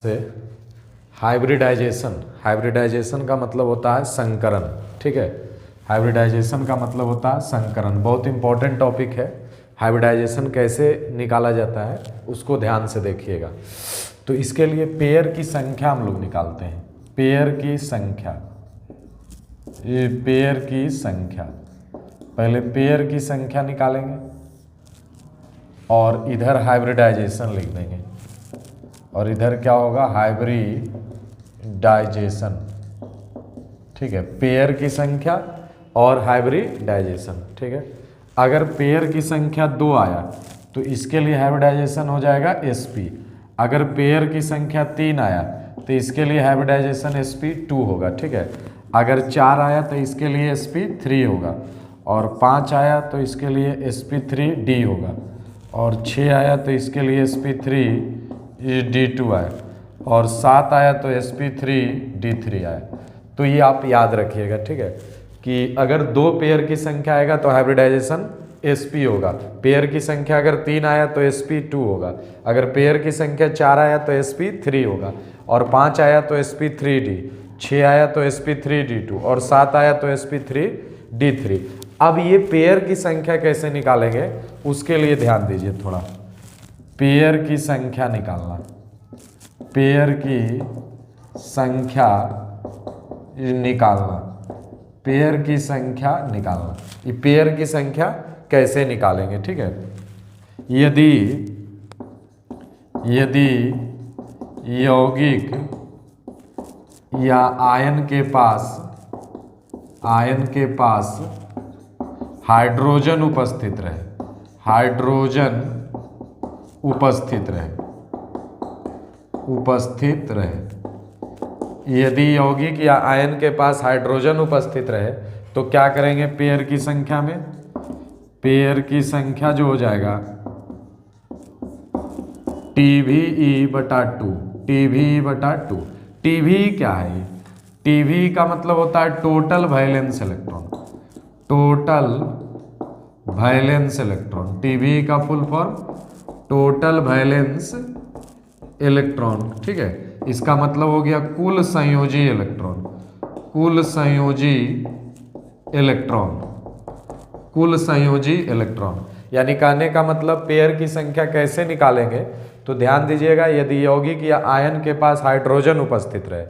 से हाइब्रिडाइजेशन का मतलब होता है संकरण। ठीक है, हाइब्रिडाइजेशन का मतलब होता है संकरण। बहुत इंपॉर्टेंट टॉपिक है। हाइब्रिडाइजेशन कैसे निकाला जाता है उसको ध्यान से देखिएगा। तो इसके लिए पेयर की संख्या हम लोग निकालते हैं। पेयर की संख्या, ये पेयर की संख्या, पहले पेयर की संख्या निकालेंगे और इधर हाइब्रिडाइजेशन लिख देंगे और इधर क्या होगा, हाइब्रिडाइजेशन। ठीक है, पेयर की संख्या और हाइब्रिडाइजेशन। ठीक है, अगर पेयर की संख्या 2 आया तो इसके लिए हाइब्रिडाइजेशन हो जाएगा sp। अगर पेयर की संख्या 3 आया तो इसके लिए हाइब्रिडाइजेशन sp2 होगा। ठीक है, अगर 4 आया तो इसके लिए sp3 होगा और 5 आया तो इसके लिए sp3d होगा और 6 आया तो इसके लिए sp3d2 आया और 7 आया तो sp3d3 आया। तो ये आप याद रखिएगा। ठीक है, कि अगर 2 पेयर की संख्या आएगा तो हाइब्रिडाइजेशन sp होगा, पेयर की संख्या अगर 3 आया तो sp2 होगा, अगर पेयर की संख्या 4 आया तो sp3 होगा और 5 आया तो sp3d, 6 आया तो sp3d2 और 7 आया तो sp3d3। अब ये पेयर की संख्या कैसे निकालेंगे उसके लिए ध्यान दीजिए थोड़ा। पेयर की संख्या निकालना, पेयर की संख्या निकालना, पेयर की संख्या निकालना। ये पेयर की संख्या कैसे निकालेंगे? ठीक है, यदि यौगिक या आयन के पास हाइड्रोजन उपस्थित रहे, हाइड्रोजन उपस्थित रहे, यदि यौगिक या आयन के पास हाइड्रोजन उपस्थित रहे तो क्या करेंगे? पेयर की संख्या में, पेयर की संख्या जो हो जाएगा TVE/2, TVE/2। TVE क्या है? ये TVE का मतलब होता है total valence electron, total valence electron. TVE का full form total valence electron. ठीक है, इसका मतलब हो गया कुल संयोजी इलेक्ट्रॉन, कुल संयोजी इलेक्ट्रॉन, कुल संयोजी इलेक्ट्रॉन। यानी कहने का मतलब पेयर की संख्या कैसे निकालेंगे तो ध्यान दीजिएगा। यदि यौगिक या आयन के पास हाइड्रोजन उपस्थित रहे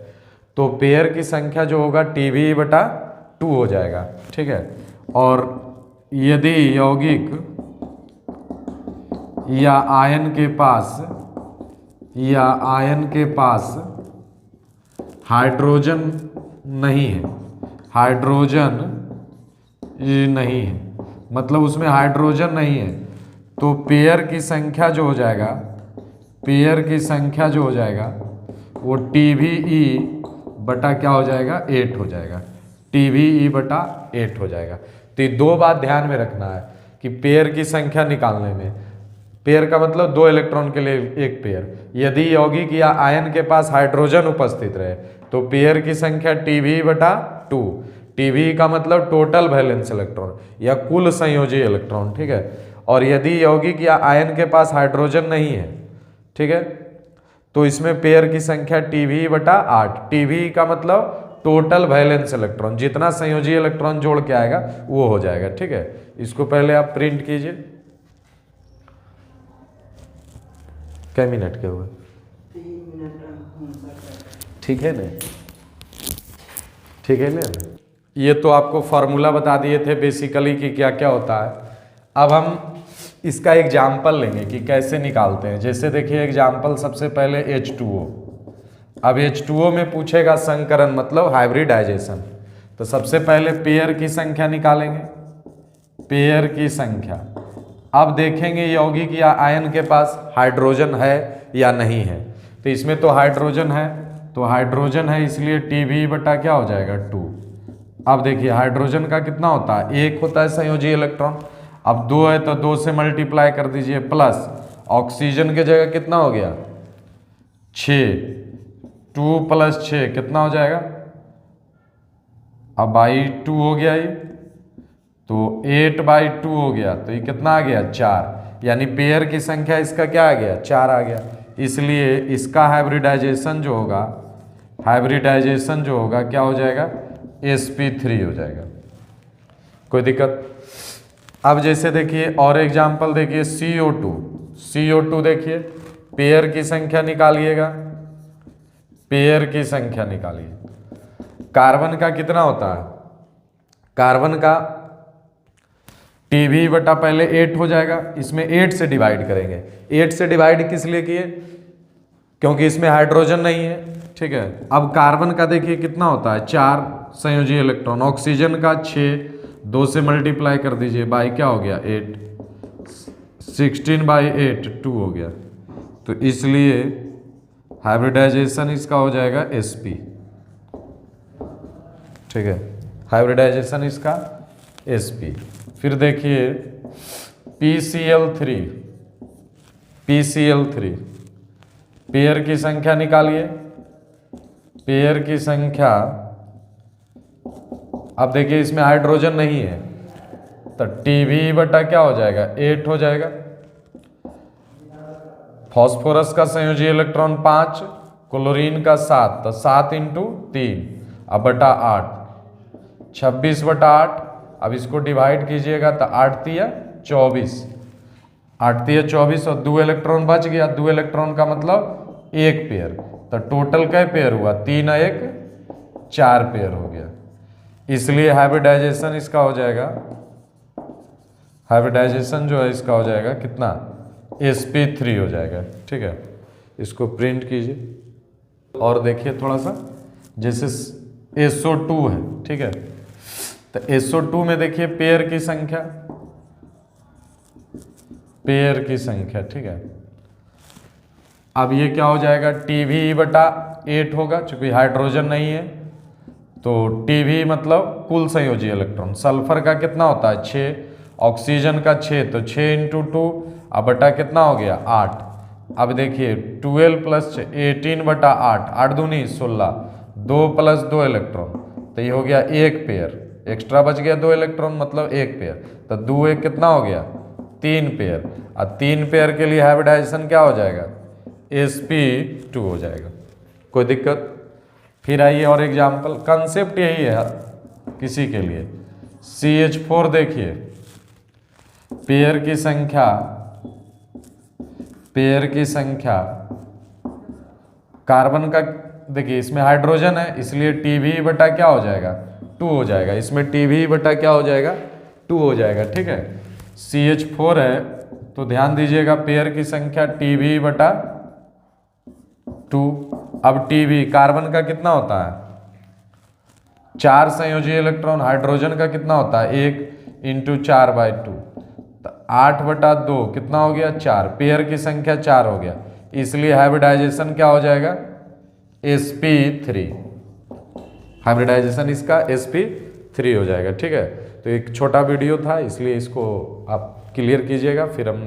तो पेयर की संख्या जो होगा TVE/2 हो जाएगा। ठीक है, और यदि यौगिक या आयन के पास हाइड्रोजन नहीं है, हाइड्रोजन नहीं है, मतलब उसमें हाइड्रोजन नहीं है तो पेयर की संख्या जो हो जाएगा, पेयर की संख्या जो हो जाएगा वो TVE/क्या हो जाएगा? 8 हो जाएगा, TVE/8 हो जाएगा। तो ये 2 बात ध्यान में रखना है कि पेयर की संख्या निकालने में, पेयर का मतलब 2 इलेक्ट्रॉन के लिए एक पेयर। यदि यौगिक या आयन के पास हाइड्रोजन उपस्थित रहे तो पेयर की संख्या TVE/2। TVE का मतलब टोटल वैलेंस इलेक्ट्रॉन या कुल संयोजी इलेक्ट्रॉन। ठीक है, और यदि यौगिक या आयन के पास हाइड्रोजन नहीं है, ठीक है, तो इसमें पेयर की संख्या TVE/8। TVE का मतलब टोटल वैलेंस इलेक्ट्रॉन, जितना संयोजी इलेक्ट्रॉन जोड़ के आएगा वो हो जाएगा। ठीक है, इसको पहले आप प्रिंट कीजिए। कै मिनट के हुए? 3 मिनट। ठीक है ना, ठीक है ना। ये तो आपको फार्मूला बता दिए थे बेसिकली कि क्या क्या होता है। अब हम इसका एग्जाम्पल लेंगे कि कैसे निकालते हैं। जैसे देखिए एग्जाम्पल, सबसे पहले H2O। अब H2O में पूछेगा संकरण मतलब हाइब्रिडाइजेशन, तो सबसे पहले पेयर की संख्या निकालेंगे, पेयर की संख्या। अब देखेंगे यौगिक या आयन के पास हाइड्रोजन है या नहीं है। तो इसमें तो हाइड्रोजन है, तो हाइड्रोजन है इसलिए TVE/क्या हो जाएगा? 2। अब देखिए हाइड्रोजन का कितना होता है? 1 होता है संयोजी इलेक्ट्रॉन। अब 2 है तो 2 से मल्टीप्लाई कर दीजिए, प्लस ऑक्सीजन के जगह कितना हो गया? 6। 2 + 6 कितना हो जाएगा? अब बाई 2 हो गया ये, तो 8/2 हो गया, तो ये कितना आ गया? 4। यानी पेयर की संख्या इसका क्या आ गया? 4 आ गया। इसलिए इसका हाइब्रिडाइजेशन जो होगा क्या हो जाएगा, sp3 हो जाएगा। कोई दिक्कत? अब जैसे देखिए और एग्जाम्पल देखिए CO2 देखिए, पेयर की संख्या निकालिएगा, कार्बन का कितना होता है, कार्बन का Tv बटा पहले 8 हो जाएगा, इसमें 8 से डिवाइड करेंगे। 8 से डिवाइड किस लिए किए, क्योंकि इसमें हाइड्रोजन नहीं है, ठीक है। अब कार्बन का देखिए कितना होता है, 4 संयोजी इलेक्ट्रॉन, ऑक्सीजन का 6, 2 से मल्टीप्लाई कर दीजिए, बाई क्या हो गया 8, 16/8 2 हो गया। तो इसलिए हाइब्रिडाइजेशन इसका हो जाएगा sp, ठीक है, हाइब्रिडाइजेशन इसका sp। फिर देखिए PCl3, पेयर की संख्या निकालिए, पेयर की संख्या, अब देखिए इसमें हाइड्रोजन नहीं है तो Tv बटा क्या हो जाएगा 8 हो जाएगा। फॉस्फोरस का संयोजी इलेक्ट्रॉन 5, क्लोरीन का 7, तो 7 × 3 अब बटा 8, 26/8। अब इसको डिवाइड कीजिएगा तो 8 तिया 24, 8 तिया 24 और 2 इलेक्ट्रॉन बच गया। 2 इलेक्ट्रॉन का मतलब 1 पेयर, तो टोटल कै पेयर हुआ, 3 और 1 4 पेयर हो गया। इसलिए हाइब्रिडाइजेशन इसका हो जाएगा, हाइब्रिडाइजेशन जो है इसका हो जाएगा कितना, sp3 हो जाएगा, ठीक है। इसको प्रिंट कीजिए और देखिए थोड़ा सा, जैसे SO2 है, ठीक है, तो SO2 में देखिए पेयर की संख्या, ठीक है। अब ये क्या हो जाएगा, Tv बटा 8 होगा, चूंकि हाइड्रोजन नहीं है तो Tv मतलब कुल संयोजी इलेक्ट्रॉन। सल्फर का कितना होता है 6, ऑक्सीजन का 6, तो 6 × 2 अब बटा कितना हो गया 8। अब देखिए 12 + 6 18/8, 8 दूनी 16, 2 + 2 इलेक्ट्रॉन, तो ये हो गया 1 पेयर, एक्स्ट्रा बच गया 2 इलेक्ट्रॉन मतलब 1 पेयर, तो 2 1 कितना हो गया 3 पेयर। और 3 पेयर के लिए हाइब्रिडाइजेशन क्या हो जाएगा, sp2 हो जाएगा। कोई दिक्कत? फिर आइए और एग्जाम्पल, कंसेप्ट यही है किसी के लिए। CH4 देखिए, पेयर की संख्या, कार्बन का देखिए इसमें हाइड्रोजन है इसलिए Tv बटा क्या हो जाएगा 2 हो जाएगा, इसमें Tv बटा क्या हो जाएगा 2 हो जाएगा, ठीक है। CH4 है तो ध्यान दीजिएगा पेयर की संख्या Tv बटा 2। अब Tv कार्बन का कितना होता है 4 संयोजी इलेक्ट्रॉन, हाइड्रोजन का कितना होता है 1 × 4/2, तो 8/2 कितना हो गया 4, पेयर की संख्या 4 हो गया, इसलिए हाइब्रिडाइजेशन क्या हो जाएगा sp3, हाइब्रिडाइजेशन इसका sp3 हो जाएगा, ठीक है। तो एक छोटा वीडियो था इसलिए इसको आप क्लियर कीजिएगा, फिर हमने